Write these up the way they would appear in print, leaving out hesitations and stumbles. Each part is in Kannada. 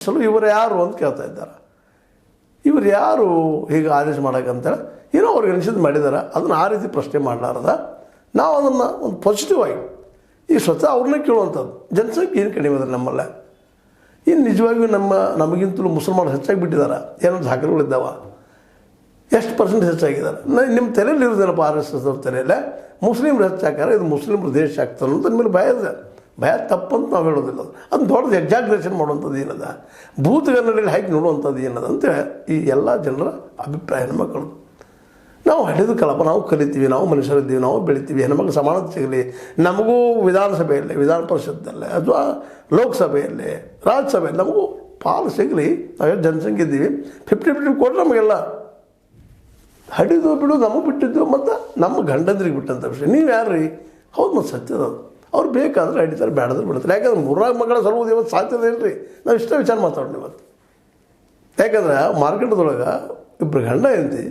ಇವರು ಯಾರು ಅಂತ ಕೇಳ್ತಾ ಇದ್ದಾರೆ. ಇವರು ಯಾರು ಹೀಗೆ ಆದೇಶ ಮಾಡೋಕ್ಕಂತೇಳಿ ಏನೋ ಅವ್ರಿಗೆ ಅನಿಸಿದ್ದು ಮಾಡಿದ್ದಾರೆ. ಅದನ್ನು ಆ ರೀತಿ ಪ್ರಶ್ನೆ ಮಾಡಲಾರ್ದ ನಾವು ಅದನ್ನು ಒಂದು ಪಾಸಿಟಿವ್ ಆಗಿ ಈಗ ಸ್ವತಃ ಅವ್ರನ್ನೇ ಕೇಳುವಂಥದ್ದು. ಜನಸಂಖ್ಯೆ ಏನು ಕಡಿಮೆ ಅದ ನಮ್ಮಲ್ಲ. ಇನ್ನು ನಿಜವಾಗಿಯೂ ನಮಗಿಂತಲೂ ಮುಸಲ್ಮಾನರು ಹೆಚ್ಚಾಗಿಬಿಟ್ಟಿದ್ದಾರೆ. ಏನೋ ದಾಖಲೆಗಳಿದ್ದಾವ, ಎಷ್ಟು ಪರ್ಸೆಂಟ್ ಹೆಚ್ಚಾಗಿದ್ದಾರೆ. ನಿಮ್ಮ ತಲೆಯಲ್ಲಿ ಇರೋದೇನಪ್ಪ ಆರ್ ಎಸ್ ಎಸ್ ಅವ್ರ ತಲೆಯಲ್ಲೇ ಮುಸ್ಲಿಮ್ರು ಹೆಚ್ಚಾಕಾರ ಇದು ಮುಸ್ಲಿಮ್ರು ದೇಶ ಆಗ್ತಾರೆ ಅಂತ ಮೇಲೆ ಭಯ ಇದೆ. ಭಯ ತಪ್ಪಂತ ನಾವು ಹೇಳೋದಿಲ್ಲ. ಅದು ದೊಡ್ಡದು ಎಕ್ಸಾಗ್ರೇಷನ್ ಮಾಡುವಂಥದ್ದು ಏನದ, ಭೂತಗನ್ನಡಿಯಲ್ಲಿ ಹಾಕಿ ನೋಡುವಂಥದ್ದು ಏನದ ಅಂತೇಳಿ ಈ ಎಲ್ಲ ಜನರ ಅಭಿಪ್ರಾಯ. ಹೆಣ್ಮಕ್ಕಳು ನಾವು ಹಡಿದು ಕಲಪ, ನಾವು ಕಲಿತೀವಿ, ನಾವು ಮನುಷ್ಯರಿದ್ದೀವಿ, ನಾವು ಬೆಳಿತೀವಿ, ಹೆಣ್ಮಕ್ಳು ಸಮಾನತೆ ಸಿಗಲಿ. ನಮಗೂ ವಿಧಾನಸಭೆಯಲ್ಲಿ, ವಿಧಾನ ಪರಿಷತ್ತಲ್ಲೇ ಅಥವಾ ಲೋಕಸಭೆಯಲ್ಲಿ, ರಾಜ್ಯಸಭೆಯಲ್ಲಿ ನಮಗೂ ಪಾಲು ಸಿಗಲಿ. ನಾವೆಲ್ಲ ಜನಸಂಖ್ಯೆ ಇದ್ದೀವಿ. 50-50 ಕೊಟ್ಟರೆ ನಮಗೆಲ್ಲ ಹಡಿದು ಬಿಡು ನಮಗೆ ಬಿಟ್ಟಿದ್ದು ಮತ್ತು ನಮ್ಮ ಗಂಡಂದ್ರಿಗೆ ಬಿಟ್ಟಂಥ ವಿಷಯ. ನೀವು ಯಾರು ರೀ? ಹೌದು, ಮತ್ತು ಸತ್ಯದ ಅವ್ರು ಬೇಕಾದ್ರೆ ಹಡಿತಾರೆ, ಬೇಡದ್ರೆ ಬಿಡ್ತಾರೆ. ಯಾಕಂದ್ರೆ 3 ಮಕ್ಕಳ ಸಲುವುದು ಇವತ್ತು ಸಾಧ್ಯತೆ ಇಲ್ಲ ರೀ. ನಾವು ಇಷ್ಟ ವಿಚಾರ ಮಾತಾಡೋಣ ಇವತ್ತು. ಯಾಕಂದ್ರೆ ಮಾರ್ಕೆಟ್ದೊಳಗೆ 2 ಗಂಡ ಹೆಂಡತಿ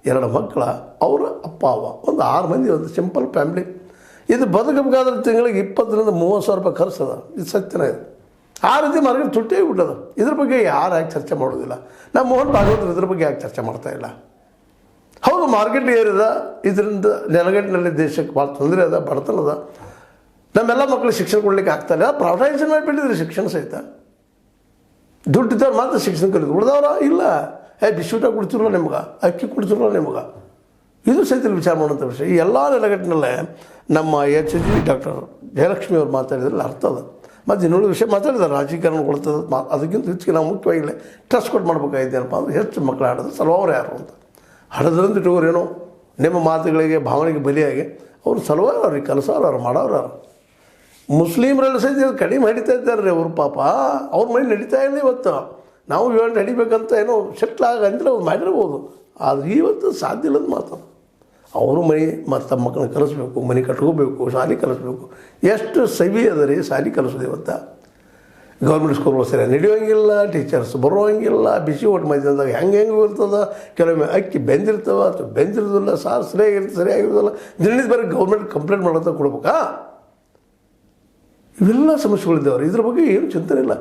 2 ಮಕ್ಕಳ, ಅವರ ಅಪ್ಪ ಅವ್ವ, ಒಂದು 6 ಮಂದಿ, ಒಂದು ಸಿಂಪಲ್ ಫ್ಯಾಮ್ಲಿ. ಇದು ಬದುಕಬೇಕಾದ್ರೆ ತಿಂಗಳಿಗೆ 20,000-30,000 ರೂಪಾಯಿ ಖರ್ಚು ಅದ. ಇದು ಸತ್ಯನ ಇದು. ಆ ರೀತಿ ಮಾರ್ಕೆಟ್ ತುಟ್ಟಿಯಾಗಿಬಿಟ್ಟದ. ಇದ್ರ ಬಗ್ಗೆ ಯಾರು ಯಾಕೆ ಚರ್ಚೆ ಮಾಡೋದಿಲ್ಲ? ನಮ್ಮ ಮೋಹನ್ ಭಾಗವತರು ಇದ್ರ ಬಗ್ಗೆ ಯಾಕೆ ಚರ್ಚೆ ಮಾಡ್ತಾಯಿಲ್ಲ? ಹೌದು, ಮಾರ್ಕೆಟ್ ಏರಿದ, ಇದರಿಂದ ನೆಲಗಟ್ಟಿನಲ್ಲಿ ದೇಶಕ್ಕೆ ಭಾಳ ತೊಂದರೆ ಅದ, ಬಡತನ ಅದ. ನಮ್ಮೆಲ್ಲ ಮಕ್ಕಳಿಗೆ ಶಿಕ್ಷಣ ಕೊಡ್ಲಿಕ್ಕೆ ಆಗ್ತಾಯಿಲ್ಲ. ಪ್ರೈವೇಟೈಸೇಷನ್ ಮಾಡಿಬಿಟ್ಟಿದ್ರಿ ಶಿಕ್ಷಣ ಸಹಿತ. ದುಡ್ಡಿದ್ದವ್ರು ಮಾತ್ರ ಶಿಕ್ಷಣ ಕಲಿತು, ಉಳಿದವ್ರ ಇಲ್ಲ. ಬಿಸ್ಕೂಟ ಕೊಡ್ತಿರಲ್ಲ ನಿಮ್ಗೆ, ಅಕ್ಕಿ ಕೊಡ್ತಿರಲ್ಲ ನಿಮ್ಗೆ. ಇದು ಸಹಿತ ವಿಚಾರ ಮಾಡುವಂಥ ವಿಷಯ. ಈ ಎಲ್ಲ ನೆಲಗಟ್ಟಿನಲ್ಲೇ ನಮ್ಮ HG ಡಾಕ್ಟರ್ ಜಯಲಕ್ಷ್ಮಿ ಅವ್ರು ಮಾತಾಡಿದ್ರಲ್ಲಿ ಅರ್ಥ ಅದ. ಮತ್ತು ಇನ್ನೊಂದು ವಿಷಯ ಮಾತಾಡಿದ್ದಾರೆ, ರಾಜಕೀಕರಣ ಕೊಡ್ತದೆ. ಅದಕ್ಕಿಂತ ಹೆಚ್ಚಿಗೆ ನಾವು ಮುಖ್ಯವಾಗಿಲ್ಲ ಟ್ರಸ್ಟ್ ಕೊಟ್ಟು ಮಾಡ್ಬೇಕಾಗಿದ್ದೇನಪ್ಪ ಅಂದ್ರೆ ಹೆಚ್ಚು ಮಕ್ಕಳು ಆಡೋದು ಸಲುವವ್ರು ಯಾರು ಅಂತ ಹಡದ್ರಂತ ಇಟ್ಟುಗೋರೇನೋ ನಿಮ್ಮ ಮಾತುಗಳಿಗೆ ಭಾವನೆಗೆ ಬಲಿಯಾಗಿ ಅವ್ರು ಸಲುವಾಗಿ ಅವ್ರಿಗೆ ಕೆಲಸವ್ರು ಅವ್ರು ಮಾಡೋರು. ಮುಸ್ಲಿಮರಲ್ಲಿ ಸಹಿತ ಕಡಿಮೆ ನಡೀತಾ ಇದ್ದಾರೆ ರೀ. ಅವ್ರ ಪಾಪ ಅವ್ರ ಮನೆ ನಡೀತಾ ಇಲ್ಲ ಇವತ್ತು. ನಾವು ಇವಾಗ ನಡಿಬೇಕಂತ ಏನೋ ಸೆಟ್ಲ್ ಆಗಂದ್ರೆ ಅವ್ರು ಮಾಡಿರ್ಬೋದು, ಆದರೆ ಇವತ್ತು ಸಾಧ್ಯ ಇಲ್ಲದ ಮಾತು. ಅವರು ಮನೆ ಮತ್ತು ತಮ್ಮ ಮಕ್ಕಳನ್ನ ಕಲಿಸ್ಬೇಕು, ಮನೆ ಕಟ್ಕೋಬೇಕು, ಶಾಲೆ ಕಲಿಸ್ಬೇಕು. ಎಷ್ಟು ಸವಿ ಅದ ರೀ ಶಾಲೆ ಕಲಿಸೋದು ಇವತ್ತು. ಗೌರ್ಮೆಂಟ್ ಸ್ಕೂಲ್ಗಳು ಸರಿಯಾಗಿ ನಡೆಯೋಂಗಿಲ್ಲ, ಟೀಚರ್ಸ್ ಬರೋಂಗಿಲ್ಲ. ಬಿಸಿ ಊಟ ಮೈದಾನದಾಗ ಹೆಂಗೆ ಇರ್ತದೆ. ಕೆಲವೊಮ್ಮೆ ಅಕ್ಕಿ ಬೆಂದಿರ್ತವೆ ಅಥವಾ ಬೆಂದಿರೋದಿಲ್ಲ, ಸಾರು ಸರಿಯಾಗಿರೋದಿಲ್ಲ. ದಿನದ ಬೇರೆ ಗೌರ್ಮೆಂಟ್ ಕಂಪ್ಲೇಂಟ್ ಮಾಡೋಂಥ ಕೊಡ್ಬೇಕಾ? ಇವೆಲ್ಲ ಸಮಸ್ಯೆಗಳಿದ್ದಾವೆ. ಇದ್ರ ಬಗ್ಗೆ ಏನು ಚಿಂತನೆ ಇಲ್ಲ.